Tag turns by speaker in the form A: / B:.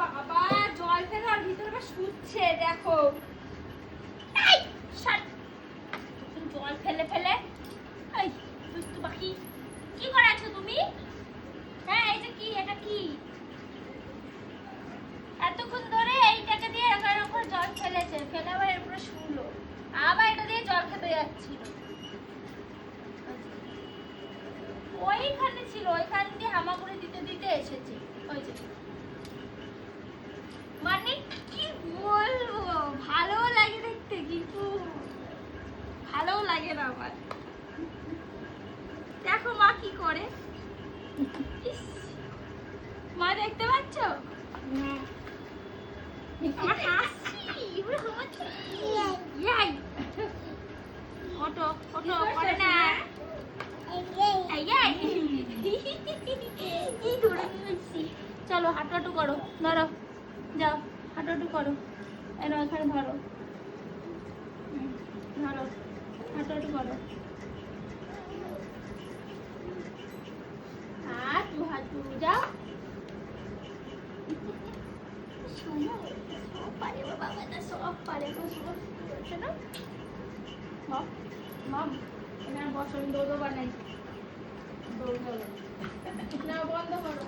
A: বাবা জল ফেলার ভিতরে বা শুচ্ছে দেখো। জল ফেলে ফেলে এই দুষ্টু পাখি কি করাছো তুমি? হ্যাঁ এই যে কি এটা কি এতক্ষণ ধরে এইটাকে দিয়ে এখানে উপর জল ফেলেছে, ফেলে আবার এর উপরে শুলো, আবার এটা দিয়ে জল খেতে যাচ্ছিল। ওইখানে ছিল, ওইখান দিয়ে হামাগুড়ি দিতে দিতে এসেছে। ওই যে মানে কি বলবো, ভালো লাগে দেখতে কিন্তু ভালো লাগে না আমার। দেখো মা কি করে, মা দেখতে পাচ্ছ? আমার হাসি ওটো ওটো করে না। চলো হাঁটু হাঁটু করো, ধরো যাও হাঁটু হাঁটু করো, এনো এখানে ধরো ধরো হাঁটু হাঁটু করো, হাঁটু হাঁটু যাও। শোনো সব পারে বাবা, সব পারে তো, সব করছে না। মম মম এখানে বসো, দৌড়ো বানাই, দৌড়ো না বন্ধ করো।